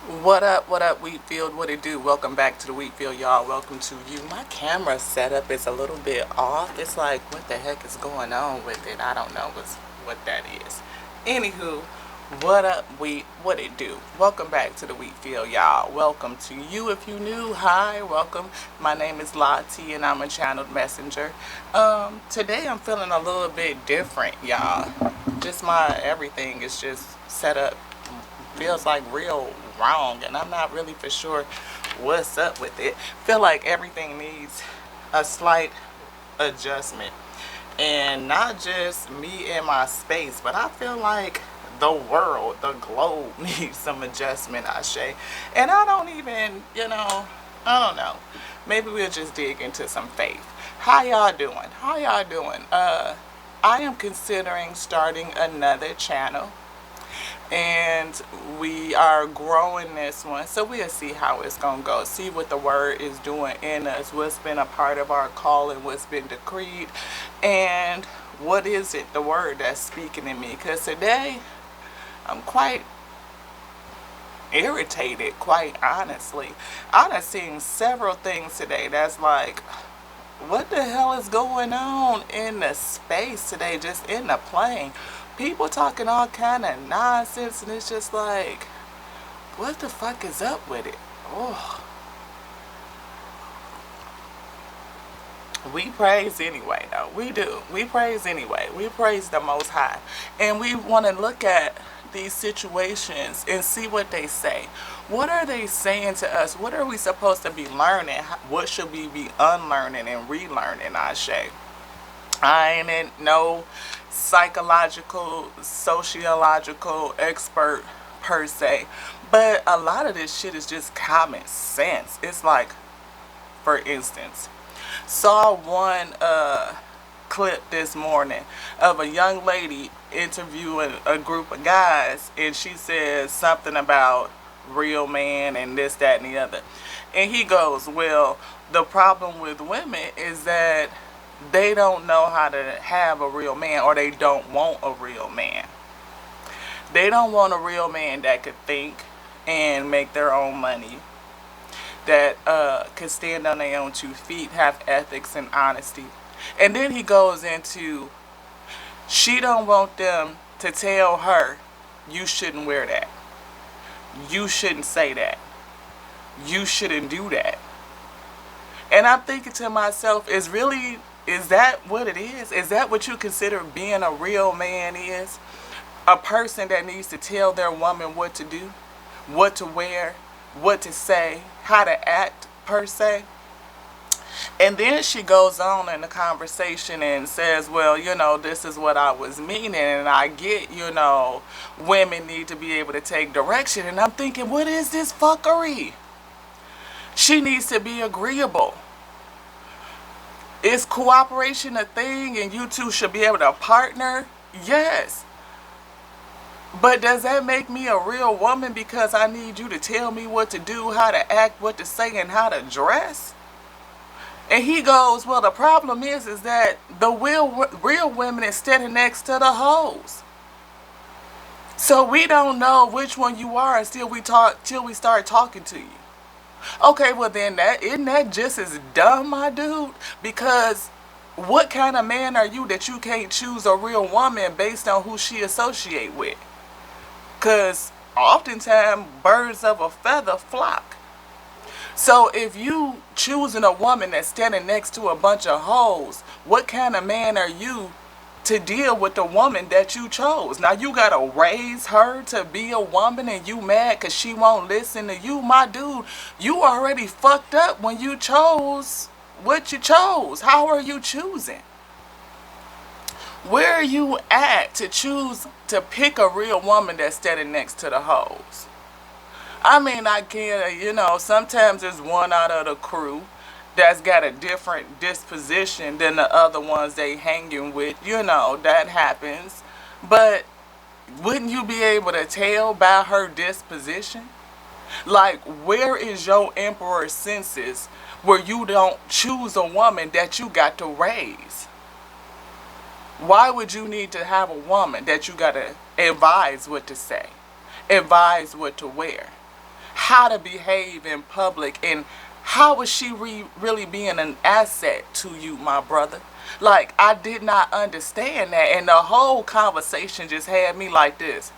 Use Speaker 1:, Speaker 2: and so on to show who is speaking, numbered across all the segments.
Speaker 1: What up, Wheatfield? What it do? Welcome back to the Wheatfield, y'all. Welcome to you. My camera setup is a little bit off. It's like, what the heck is going on with it? I don't know what that is. Anywho, what up, what it do? Welcome back to the Wheatfield, y'all. Welcome to you if you new. Hi, welcome. My name is Lottie and I'm a channeled messenger. Today I'm feeling a little bit different, y'all. Just my everything is just set up feels like real wrong, and I'm not really for sure what's up with it. Feel like everything needs a slight adjustment, and not just me and my space, but I feel like the world, the globe needs some adjustment, I say. And I don't even, I don't know. Maybe we'll just dig into some faith. How y'all doing? How y'all doing? I am considering starting another channel, and we are growing this one, so we'll see how it's gonna go, see what the word is doing in us, what's been a part of our calling, what's been decreed, and what is it, the word that's speaking in me. Because today I'm quite irritated, quite honestly. I done seen several things today that's like, what the hell is going on in the space today, just in the plane? People talking all kind of nonsense, and it's just like, what the fuck is up with it? Oh, we praise anyway, though. We do. We praise anyway. We praise the Most High. And we want to look at these situations and see what they say. What are they saying to us? What are we supposed to be learning? What should we be unlearning and relearning, I say? I ain't no psychological, sociological expert per se, but a lot of this shit is just common sense. It's like, for instance, saw one clip this morning of a young lady interviewing a group of guys, and she says something about real man and this, that, and the other. And he goes, well, the problem with women is that they don't know how to have a real man, or they don't want a real man. They don't want a real man that could think and make their own money, that could stand on their own 2 feet, have ethics and honesty. And then he goes into, she don't want them to tell her, you shouldn't wear that, you shouldn't say that, you shouldn't do that. And I'm thinking to myself, is that what it is? Is that what you consider being a real man is? A person that needs to tell their woman what to do, what to wear, what to say, how to act, per se? And then she goes on in the conversation and says, well, this is what I was meaning, and I get, women need to be able to take direction. And I'm thinking, what is this fuckery? She needs to be agreeable. Is cooperation a thing and you two should be able to partner? Yes. But does that make me a real woman because I need you to tell me what to do, how to act, what to say, and how to dress? And he goes, well, the problem is that the real women is standing next to the hoes. So we don't know which one you are until we start talking to you. Okay, well then isn't that just as dumb, my dude? Because what kind of man are you that you can't choose a real woman based on who she associate with? Because oftentimes birds of a feather flock. So if you choosing a woman that's standing next to a bunch of hoes, what kind of man are you to deal with the woman that you chose? Now you gotta raise her to be a woman, and you mad because she won't listen to you? My dude, you already fucked up when you chose what you chose. How are you choosing? Where are you at to choose to pick a real woman that's standing next to the hoes? I mean, I can, sometimes there's one out of the crew that's got a different disposition than the other ones they hanging with. That happens. But wouldn't you be able to tell by her disposition? Like, where is your emperor senses where you don't choose a woman that you got to raise? Why would you need to have a woman that you got to advise what to say, advise what to wear, how to behave in public, and how was she really being an asset to you, my brother? Like, I did not understand that, and the whole conversation just had me like this.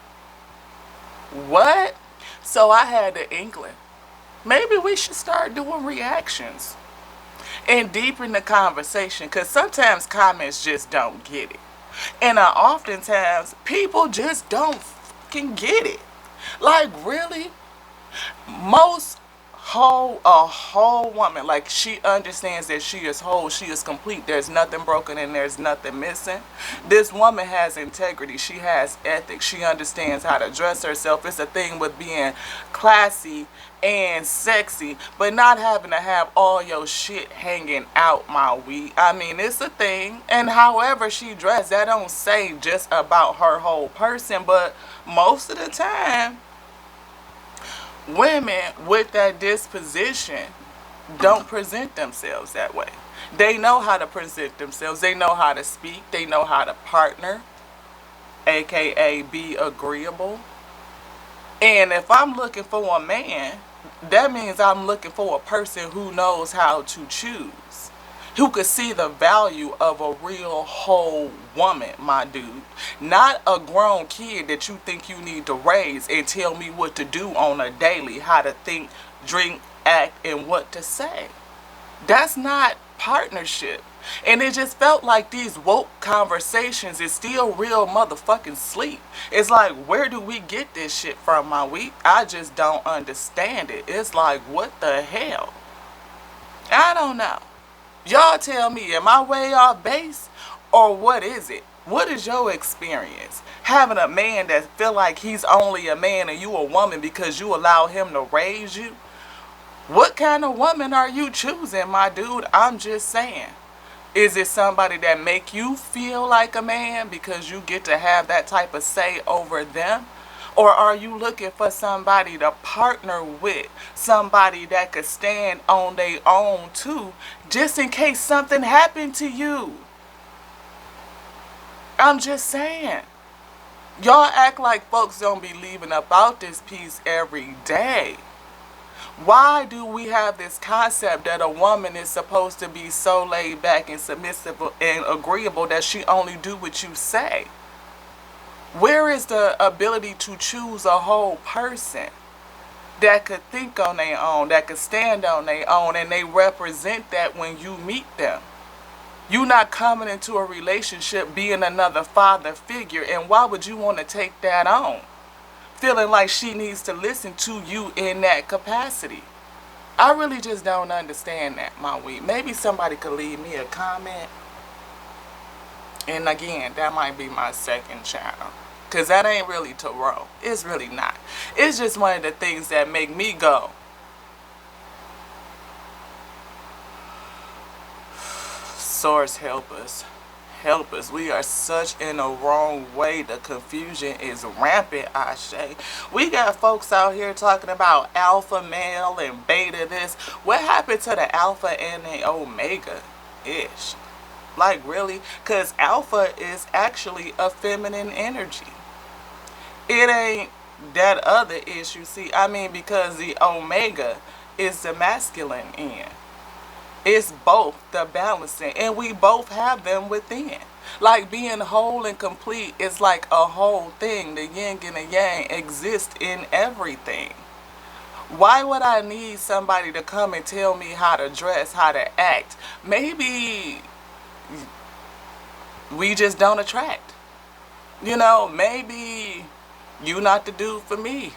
Speaker 1: What? So I had the inkling. Maybe we should start doing reactions and deepen the conversation, because sometimes comments just don't get it. And oftentimes, people just don't fucking get it. Like, really? Most a whole woman, like, she understands that she is whole, she is complete, there's nothing broken and there's nothing missing. This woman has integrity, she has ethics, she understands how to dress herself. It's a thing with being classy and sexy, but not having to have all your shit hanging out, my weed. I mean, it's a thing. And however she dressed, that don't say just about her whole person, but most of the time, women with that disposition don't present themselves that way. They know how to present themselves. They know how to speak. They know how to partner, aka be agreeable. And if I'm looking for a man, that means I'm looking for a person who knows how to choose, who could see the value of a real whole woman, my dude. Not a grown kid that you think you need to raise and tell me what to do on a daily, how to think, drink, act, and what to say. That's not partnership. And it just felt like these woke conversations is still real motherfucking sleep. It's like, where do we get this shit from, my week? I just don't understand it. It's like, what the hell? I don't know. Y'all tell me, am I way off base? Or what is it? What is your experience? Having a man that feel like he's only a man and you a woman because you allow him to raise you? What kind of woman are you choosing, my dude? I'm just saying. Is it somebody that make you feel like a man because you get to have that type of say over them? Or are you looking for somebody to partner with? Somebody that could stand on their own too, just in case something happened to you? I'm just saying. Y'all act like folks don't be leaving about this piece every day. Why do we have this concept that a woman is supposed to be so laid back and submissive and agreeable that she only do what you say? Where is the ability to choose a whole person that could think on their own, that could stand on their own, and they represent that when you meet them? You not coming into a relationship being another father figure, and why would you want to take that on? Feeling like she needs to listen to you in that capacity. I really just don't understand that, my week. Maybe somebody could leave me a comment. And again, that might be my second channel. Because that ain't really tarot. It's really not. It's just one of the things that make me go, Source, help us. Help us. We are such in a wrong way. The confusion is rampant, I say. We got folks out here talking about alpha male and beta this. What happened to the alpha and the omega-ish? Like, really? Because alpha is actually a feminine energy. It ain't that other issue. See, I mean, because the omega is the masculine end. It's both the balancing, and we both have them within. Like, being whole and complete is like a whole thing. The yin and the yang exist in everything. Why would I need somebody to come and tell me how to dress, how to act? Maybe we just don't attract. You know, maybe you not the dude for me.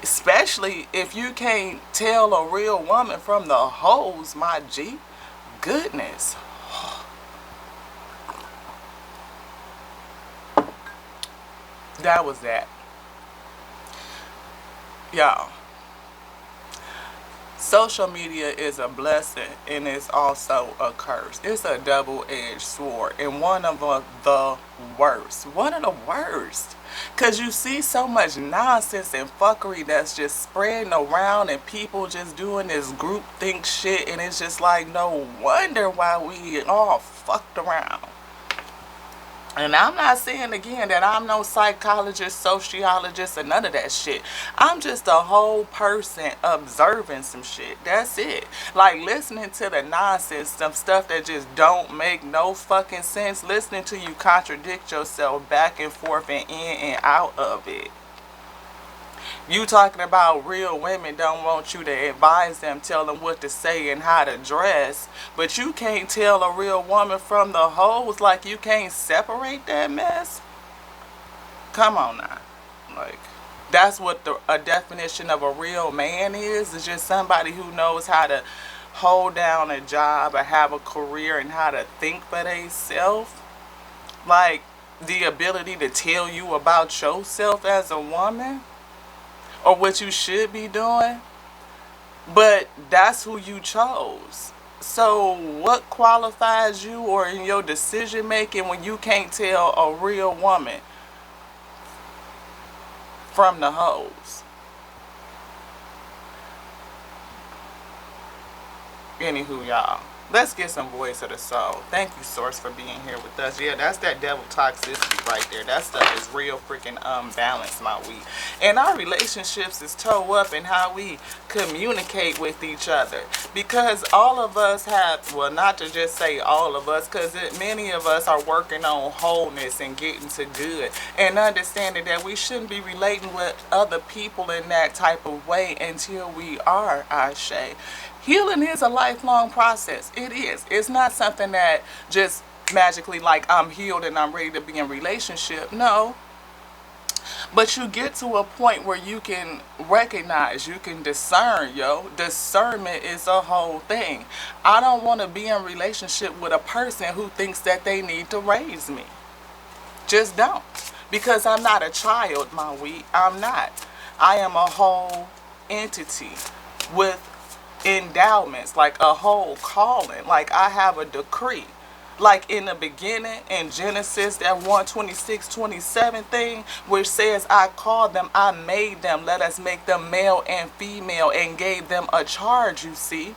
Speaker 1: Especially if you can't tell a real woman from the hoes, my G. Goodness. That was that. Y'all. Social media is a blessing and it's also a curse. It's a double-edged sword, and one of the worst. One of the worst. Because you see so much nonsense and fuckery that's just spreading around, and people just doing this group think shit, and it's just like, no wonder why we all fucked around. And I'm not saying again that I'm no psychologist, sociologist, or none of that shit. I'm just a whole person observing some shit. That's it. Like listening to the nonsense, some stuff that just don't make no fucking sense. Listening to you contradict yourself back and forth and in and out of it. You talking about real women don't want you to advise them, tell them what to say and how to dress, but you can't tell a real woman from the hoes, like you can't separate that mess? Come on now. Like, that's what a definition of a real man is just somebody who knows how to hold down a job or have a career and how to think for themselves. Like, the ability to tell you about yourself as a woman or what you should be doing, but that's who you chose. So what qualifies you or in your decision making when you can't tell a real woman from the hoes? Anywho, y'all, let's get some voice of the soul. Thank you, Source, for being here with us. Yeah, that's that devil toxicity right there. That stuff is real freaking unbalanced, my weed. And our relationships is toe up in how we communicate with each other. Because all of us have, well, not to just say all of us, because many of us are working on wholeness and getting to good. And understanding that we shouldn't be relating with other people in that type of way until we are, Ashe. Healing is a lifelong process. It is. It's not something that just magically like I'm healed and I'm ready to be in relationship. No. But you get to a point where you can recognize, you can discern, yo. Discernment is a whole thing. I don't want to be in relationship with a person who thinks that they need to raise me. Just don't. Because I'm not a child, my weed. I'm not. I am a whole entity with endowments, like a whole calling. Like I have a decree. Like in the beginning in Genesis, that 1:26-27 thing, which says, I called them, I made them, let us make them male and female, and gave them a charge, you see,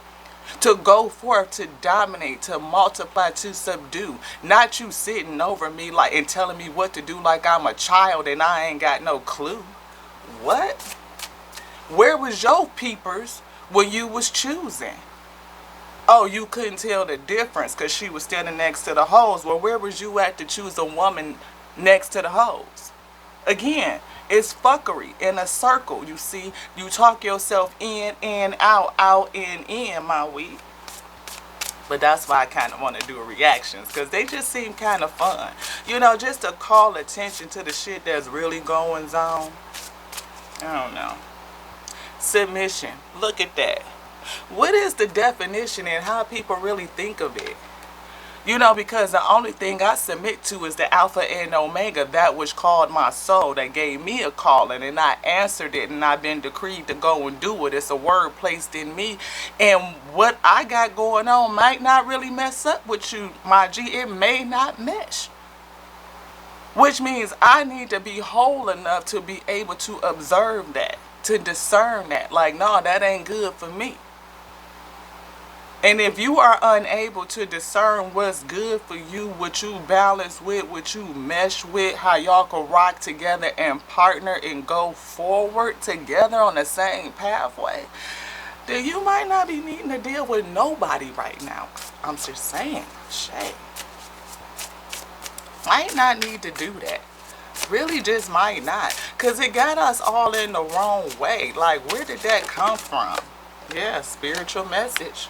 Speaker 1: to go forth, to dominate, to multiply, to subdue. Not you sitting over me like and telling me what to do like I'm a child and I ain't got no clue. What? Where was your peepers when you was choosing? Oh, you couldn't tell the difference because she was standing next to the hoes. Well, where was you at to choose a woman next to the hoes? Again, it's fuckery in a circle. You see, you talk yourself in, out, in, my weed. But that's why I kind of want to do reactions, because they just seem kind of fun. You know, just to call attention to the shit that's really going on. I don't know. Submission. Look at that. What is the definition and how people really think of it? You know, because the only thing I submit to is the Alpha and Omega, that which called my soul, that gave me a calling, and I answered it, and I've been decreed to go and do it. It's a word placed in me, and what I got going on might not really mess up with you, my G. It may not mesh. Which means I need to be whole enough to be able to observe that, to discern that. Like, no, that ain't good for me. And if you are unable to discern what's good for you, what you balance with, what you mesh with, how y'all can rock together and partner and go forward together on the same pathway, then you might not be needing to deal with nobody right now. I'm just saying, shit. Might not need to do that. Really just might not. Because it got us all in the wrong way. Like, where did that come from? Yeah, spiritual message.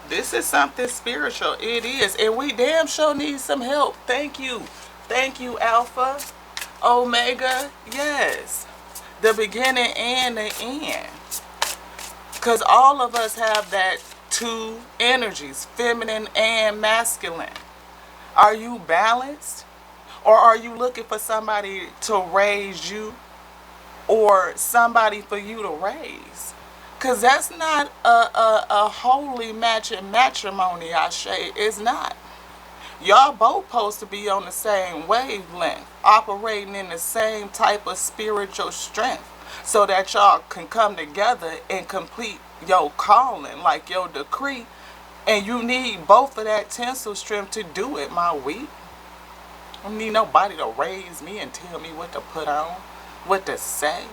Speaker 1: This is something spiritual. It is. And we damn sure need some help. Thank you. Thank you, Alpha, Omega. Yes. The beginning and the end. Because all of us have that two energies, feminine and masculine. Are you balanced? Or are you looking for somebody to raise you? Or somebody for you to raise? Because that's not a holy match in matrimony, Ashe. It's not. Y'all both supposed to be on the same wavelength, operating in the same type of spiritual strength, so that y'all can come together and complete your calling, like your decree. And you need both of that tensile strength to do it, my weak. I don't need nobody to raise me and tell me what to put on, what to say.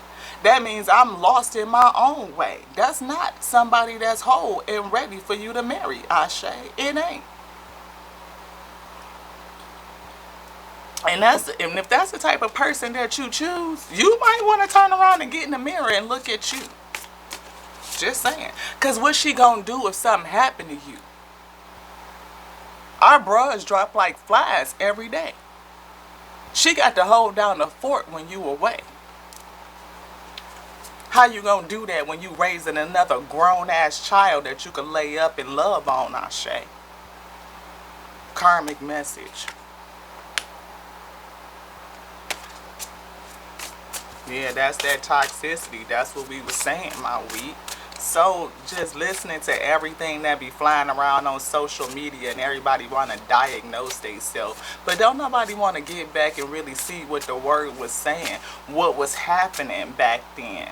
Speaker 1: That means I'm lost in my own way. That's not somebody that's whole and ready for you to marry, Ashe. It ain't. And if that's the type of person that you choose, you might want to turn around and get in the mirror and look at you. Just saying. Because what's she going to do if something happened to you? Our bras drop like flies every day. She got to hold down the fort when you away. How you gonna do that when you raising another grown-ass child that you can lay up and love on, Ashe? Karmic message. Yeah, that's that toxicity. That's what we was saying, my week. So just listening to everything that be flying around on social media and everybody want to diagnose themselves. But don't nobody want to get back and really see what the word was saying, what was happening back then.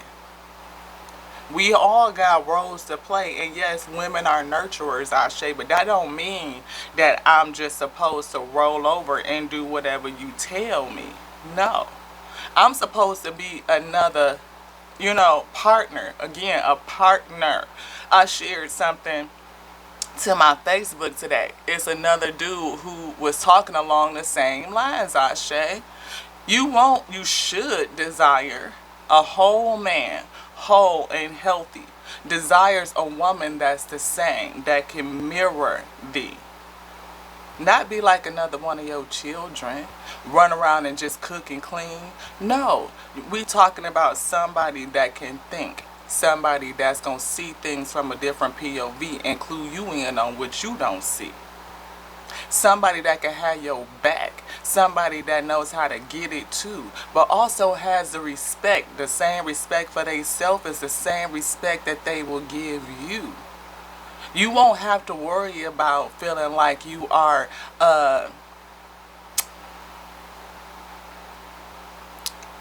Speaker 1: We all got roles to play, and yes, women are nurturers, Ashe, but that don't mean that I'm just supposed to roll over and do whatever you tell me. No. I'm supposed to be another, partner. Again, a partner. I shared something to my Facebook today. It's another dude who was talking along the same lines, Ashe. You should desire a whole man, whole and healthy. Desires a woman that's the same, that can mirror thee. Not be like another one of your children, run around and just cook and clean. No, we talking about somebody that can think, somebody that's going to see things from a different POV and clue you in on what you don't see. Somebody that can have your back, somebody that knows how to get it too, but also has the respect, the same respect for themselves as the same respect that they will give you. You won't have to worry about feeling like you are,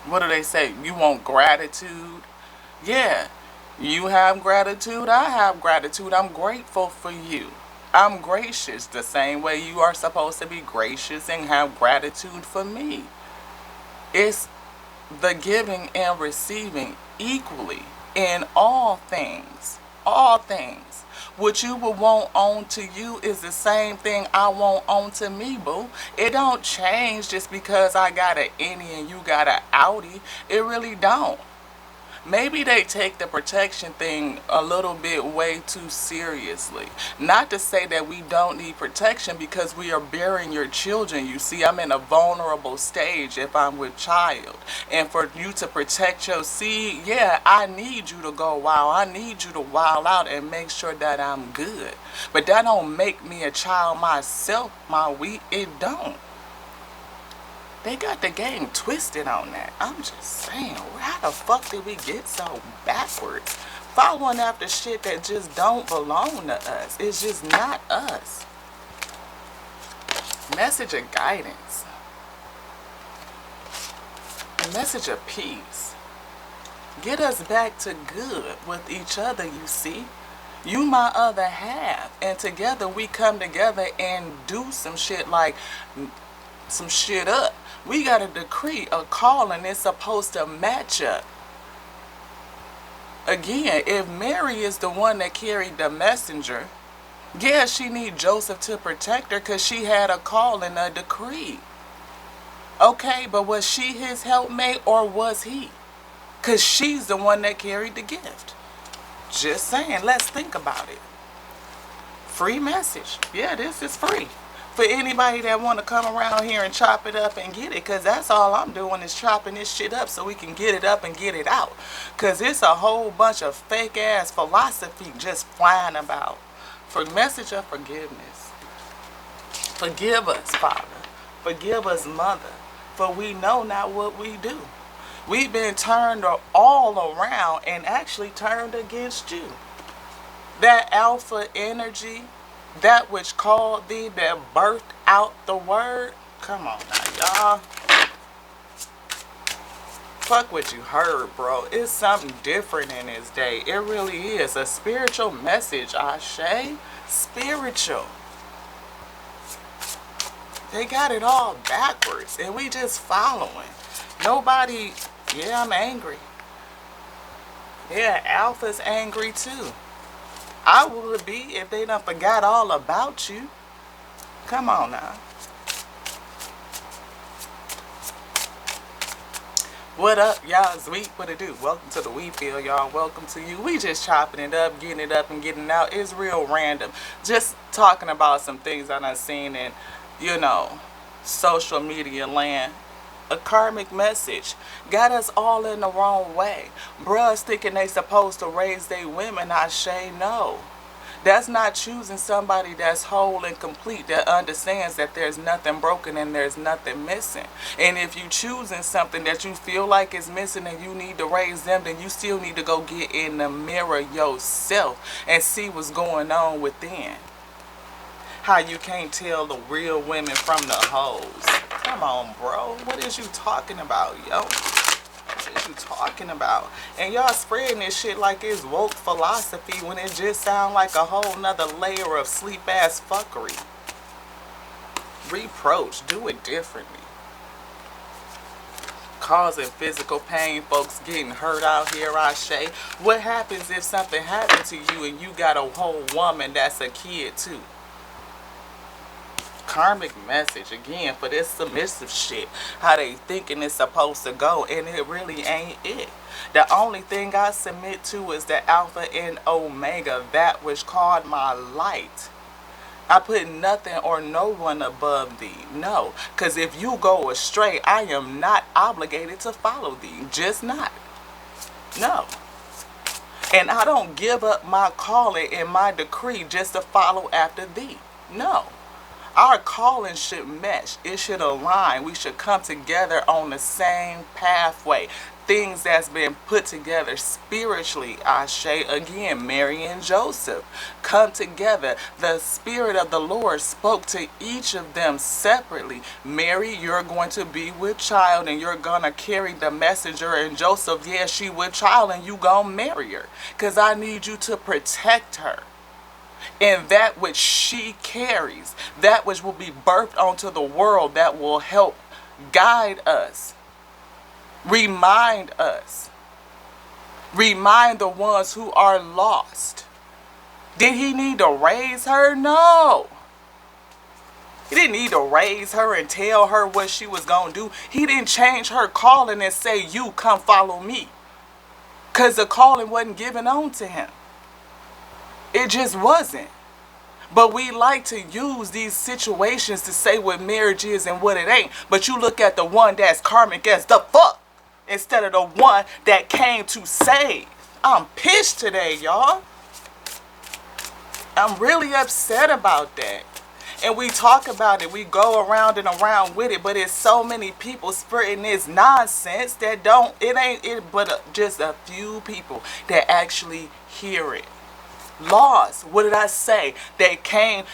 Speaker 1: what do they say? You want gratitude? Yeah, you have gratitude, I have gratitude. I'm grateful for you. I'm gracious the same way you are supposed to be gracious and have gratitude for me. It's the giving and receiving equally in all things. All things. What you will want on to you is the same thing I want on to me, boo. It don't change just because I got an innie and you got an outie. It really don't. Maybe they take the protection thing a little bit way too seriously. Not to say that we don't need protection, because we are bearing your children. You see, I'm in a vulnerable stage if I'm with child. And for you to protect your seed, yeah, I need you to go wild. I need you to wild out and make sure that I'm good. But that don't make me a child myself, my wheat. It don't. They got the game twisted on that. I'm just saying, how the fuck did we get so backwards? Following after shit that just don't belong to us. It's just not us. Message of guidance. A message of peace. Get us back to good with each other, you see. You my other half. And together we come together and do some shit like some shit up. We got a decree, a calling. It's supposed to match up. Again, if Mary is the one that carried the messenger, yeah, she need Joseph to protect her because she had a call and a decree. Okay, but was she his helpmate or was he? Because she's the one that carried the gift. Just saying, let's think about it. Free message. Yeah, this is free. For anybody that want to come around here and chop it up and get it, because that's all I'm doing is chopping this shit up so we can get it up and get it out. Because it's a whole bunch of fake ass philosophy just flying about. For message of forgiveness. Forgive us, Father. Forgive us, Mother. For we know not what we do. We've been turned all around and actually turned against you. That alpha energy, that which called thee, that birthed out the word. Come on now, y'all. Fuck what you heard, bro. It's something different in this day. It really is. A spiritual message, Ashe. Spiritual. They got it all backwards, and we just following. Nobody, yeah, I'm angry. Yeah, Alpha's angry too. I would be if they done forgot all about you. Come on now. What up, y'all? Sweet, what it do? Welcome to the We Feel, y'all. Welcome to you. We just chopping it up and getting it out. It's real random. Just talking about some things I done seen in, social media land. A karmic message got us all in the wrong way. Bruhs thinking they supposed to raise their women. I say no. That's not choosing somebody that's whole and complete, that understands that there's nothing broken and there's nothing missing. And if you choosing something that you feel like is missing and you need to raise them, then you still need to go get in the mirror yourself and see what's going on within. How you can't tell the real women from the hoes. Come on, bro. What is you talking about, yo? What you talking about? And y'all spreading this shit like it's woke philosophy when it just sound like a whole nother layer of sleep ass fuckery. Reproach, do it differently. Causing physical pain, folks getting hurt out here, I say. What happens if something happened to you and you got a whole woman that's a kid too? Karmic message again for this submissive shit, how they thinking it's supposed to go, and it really ain't it. The only thing I submit to is the Alpha and Omega, that which called my light. I put nothing or no one above thee. No, because if you go astray, I am not obligated to follow thee. Just not. No. And I don't give up my calling and my decree just to follow after thee. No. Our calling should mesh. It should align. We should come together on the same pathway. Things that's been put together spiritually, I say again, Mary and Joseph come together. The Spirit of the Lord spoke to each of them separately. Mary, you're going to be with child and you're going to carry the messenger. And Joseph, yeah, she with child and you going to marry her because I need you to protect her. And that which she carries, that which will be birthed onto the world, that will help guide us, remind us, remind the ones who are lost. Did he need to raise her? No. He didn't need to raise her and tell her what she was going to do. He didn't change her calling and say, you come follow me. Because the calling wasn't given on to him. It just wasn't. But we like to use these situations to say what marriage is and what it ain't. But you look at the one that's karmic as the fuck instead of the one that came to save. I'm pissed today, y'all. I'm really upset about that. And we talk about it. We go around and around with it. But it's so many people spreading this nonsense that just a few people that actually hear it. Lost. What did I say? They came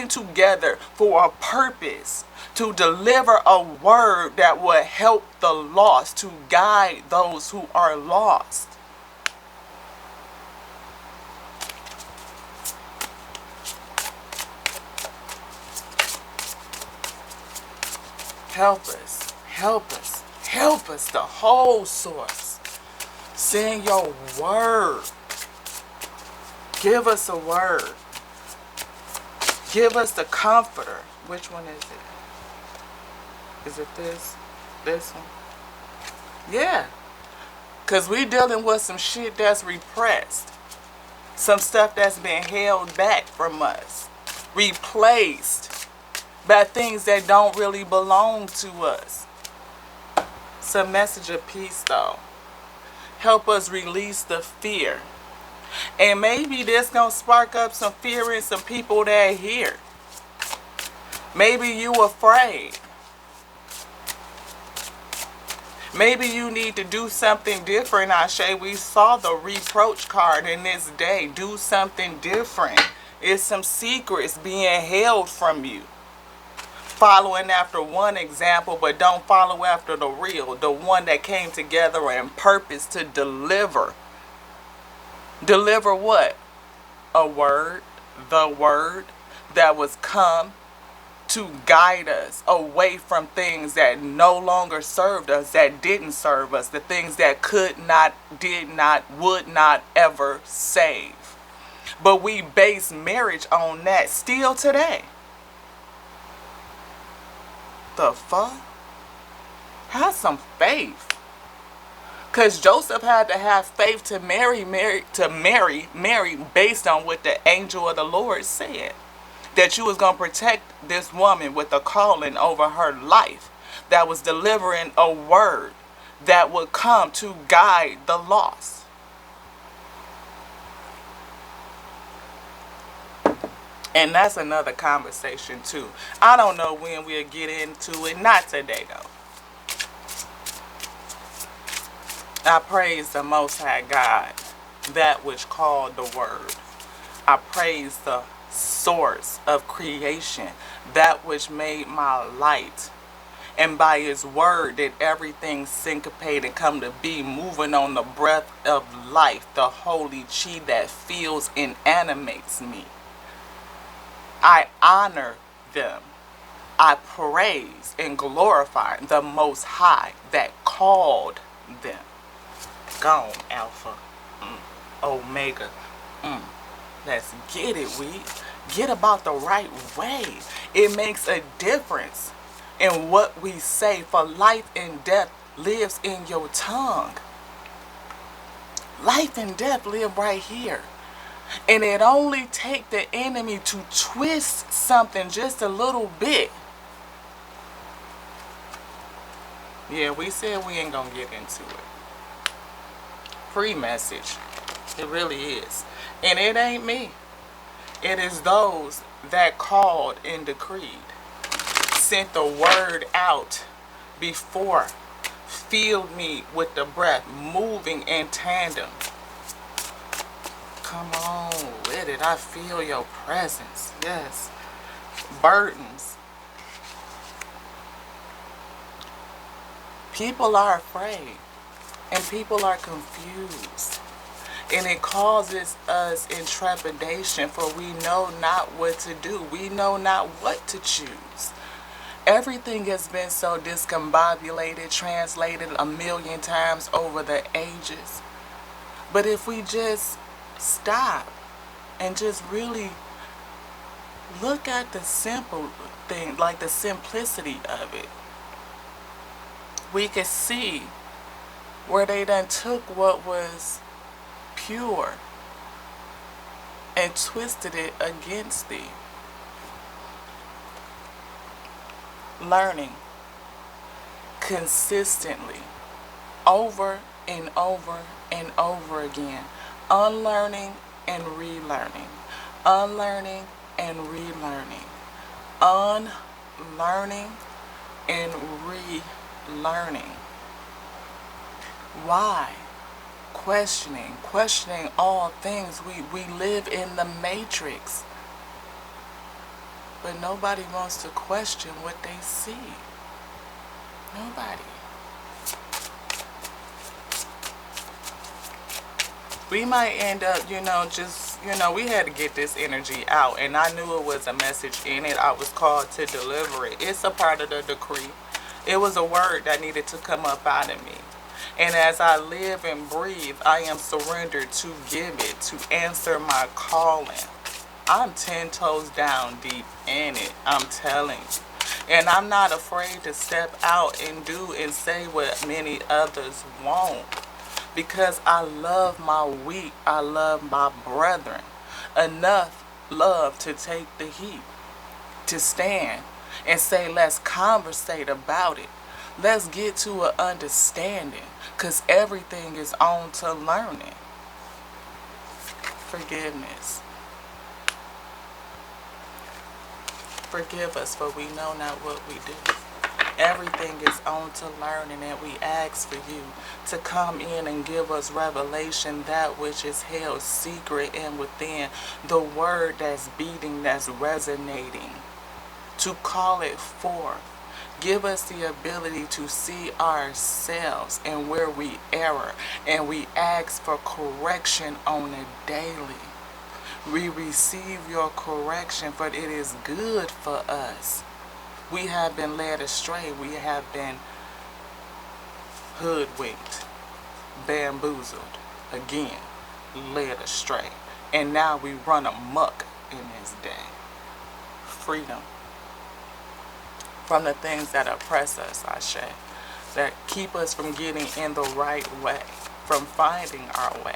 Speaker 1: together for a purpose, to deliver a word that would help the lost, to guide those who are lost. Help us, help us, help us, the whole source. Send your word. Give us a word. Give us the comforter. Which one is it? Is it this? This one? Yeah. Because we dealing with some shit that's repressed. Some stuff that's been held back from us. Replaced by things that don't really belong to us. It's a message of peace though. Help us release the fear. And maybe this gonna spark up some fear in some people that are here. Maybe you afraid. Maybe you need to do something different. We saw the reproach card in this day. Do something different. It's some secrets being held from you. Following after one example, but don't follow after the real. The one that came together in purpose to deliver. Deliver what? A word. The word that was come to guide us away from things that no longer served us, that didn't serve us, the things that could not, did not, would not ever save. But we base marriage on that still today. The fuck? Have some faith. Because Joseph had to have faith to marry Mary based on what the angel of the Lord said. That you was going to protect this woman with a calling over her life. That was delivering a word that would come to guide the lost. And that's another conversation too. I don't know when we'll get into it. Not today though. I praise the Most High God, that which called the Word. I praise the source of creation, that which made my light. And by His word did everything syncopate and come to be, moving on the breath of life, the holy chi that feels and animates me. I honor them. I praise and glorify the Most High that called them. Gone, Alpha, Omega. Let's get it, we get about the right way. It makes a difference in what we say, for life and death lives in your tongue. Life and death live right here. And it only takes the enemy to twist something just a little bit. Yeah, we said we ain't gonna get into it. Pre-message. It really is. And it ain't me. It is those that called and decreed. Sent the word out before. Filled me with the breath. Moving in tandem. Come on with it. I feel your presence. Yes. Burdens. People are afraid. And people are confused. And it causes us intrepidation, for we know not what to do. We know not what to choose. Everything has been so discombobulated, translated a million times over the ages. But if we just stop and just really look at the simple thing, like the simplicity of it, we can see where they done took what was pure and twisted it against thee. Learning consistently over and over and over again. Unlearning and relearning. Unlearning and relearning. Unlearning and relearning. Why? Questioning all things. We live in the matrix. But nobody wants to question what they see. Nobody. We might end up, we had to get this energy out. And I knew it was a message in it. I was called to deliver it. It's a part of the decree. It was a word that needed to come up out of me. And as I live and breathe, I am surrendered to give it, to answer my calling. I'm 10 toes down deep in it, I'm telling you. And I'm not afraid to step out and do and say what many others won't. Because I love my weak, I love my brethren. Enough love to take the heat, to stand and say, let's conversate about it. Let's get to an understanding, because everything is on to learning. Forgiveness. Forgive us, for we know not what we do. Everything is on to learning, and we ask for you to come in and give us revelation, that which is held secret and within, the word that's beating, that's resonating, to call it forth. Give us the ability to see ourselves and where we err, and we ask for correction on a daily. We receive your correction, for it is good for us. We have been led astray. We have been hoodwinked, bamboozled, again, led astray. And now we run amok in this day. Freedom from the things that oppress us, Ashe, that keep us from getting in the right way, from finding our way.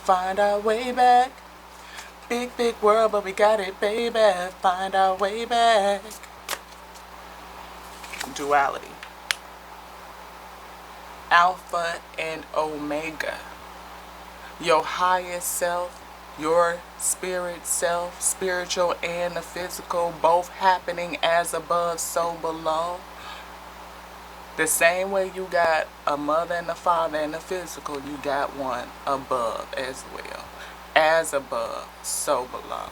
Speaker 1: Find our way back. Big, big world, but we got it, baby. Find our way back. Duality. Alpha and Omega. Your highest self, your spirit self, spiritual and the physical, both happening as above, so below. The same way you got a mother and a father in the physical, you got one above as well. As above, so below.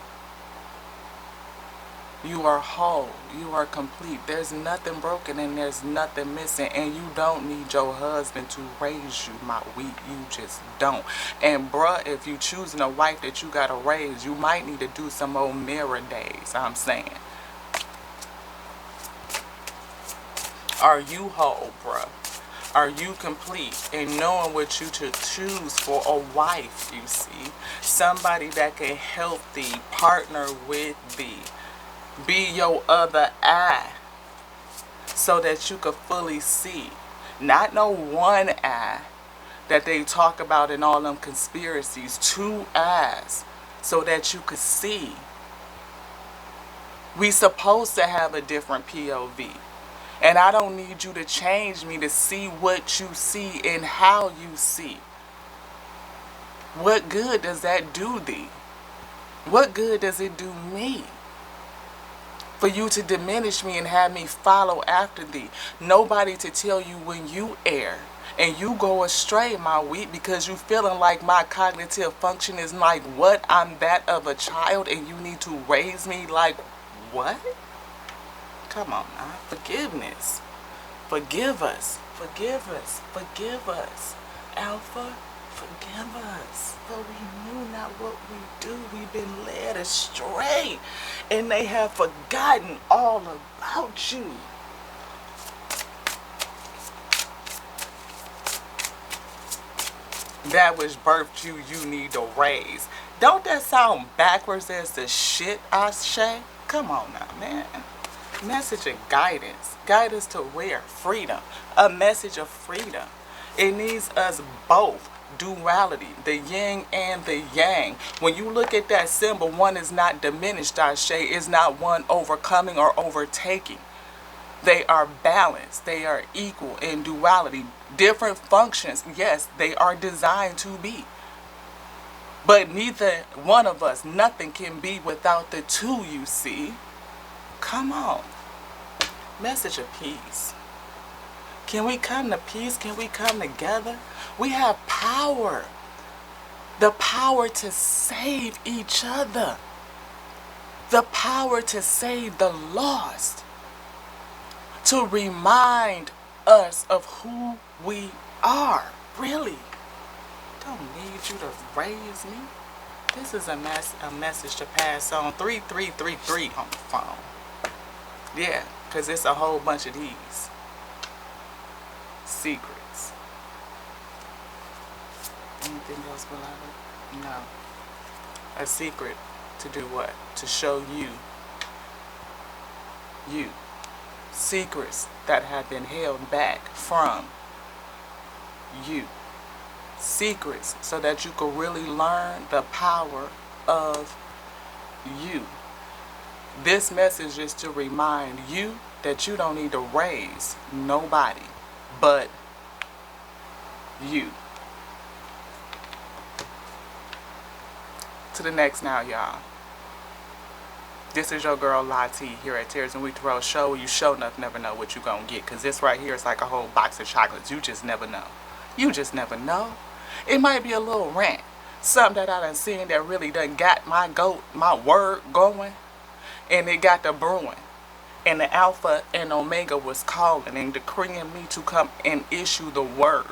Speaker 1: You are whole. You are complete. There's nothing broken and there's nothing missing. And you don't need your husband to raise you, my wheat. You just don't. And bruh, if you choosing a wife that you gotta raise, you might need to do some old mirror days, I'm saying. Are you whole, bruh? Are you complete in knowing what you to choose for a wife, you see? Somebody that can help thee, partner with thee, be your other eye, so that you could fully see. Not no one eye that they talk about in all them conspiracies. Two eyes, so that you could see. We supposed to have a different POV. And I don't need you to change me to see what you see and how you see. What good does that do thee? What good does it do me? For you to diminish me and have me follow after thee. Nobody to tell you when you err and you go astray, my wheat, because you feeling like my cognitive function is like what? I'm that of a child and you need to raise me like what? Come on now. Forgiveness. Forgive us. Forgive us. Forgive us. Alpha, forgive us. For we knew not what we do. We've been led astray. And they have forgotten all about you. That which birthed you, you need to raise. Don't that sound backwards as the shit, Ashe? Come on now, man. Message of guidance. Guidance to where? Freedom. A message of freedom. It needs us both. Duality. The yin and the yang. When you look at that symbol, one is not diminished, Ashe. It's not one overcoming or overtaking. They are balanced. They are equal in duality. Different functions. Yes, they are designed to be. But neither one of us, nothing can be without the two, you see. Come on. Message of peace. Can we come to peace? Can we come together? We have power. The power to save each other. The power to save the lost. To remind us of who we are. Really. Don't need you to raise me. This is a message to pass on. 3333 on the phone. Yeah, because it's a whole bunch of these secrets. Anything else, beloved? No. A secret to do what? To show you. Secrets that have been held back from you. Secrets so that you could really learn the power of you. This message is to remind you that you don't need to raise nobody but you. To the next now, y'all. This is your girl Lati here at Tears and Week to Roll Show, where you show enough never know what you gonna get. Because this right here is like a whole box of chocolates. You just never know. You just never know. It might be a little rant. Something that I done seen that really done got my word going. And it got the brewing. And the Alpha and Omega was calling and decreeing me to come and issue the word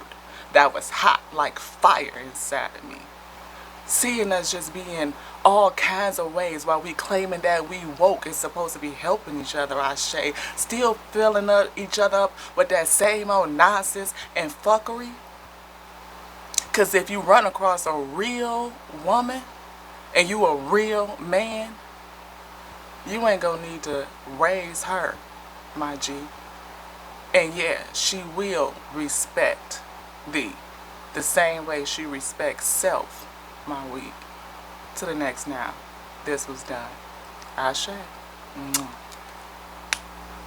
Speaker 1: that was hot like fire inside of me. seeing us just being all kinds of ways while we claiming that we woke and supposed to be helping each other, Ashe, still filling up each other up with that same old nonsense and fuckery. Because if you run across a real woman and you a real man, you ain't gonna need to raise her, my G. And yeah, she will respect thee the same way she respects self, my week. To the next now. This was done. Ashe. Mwah.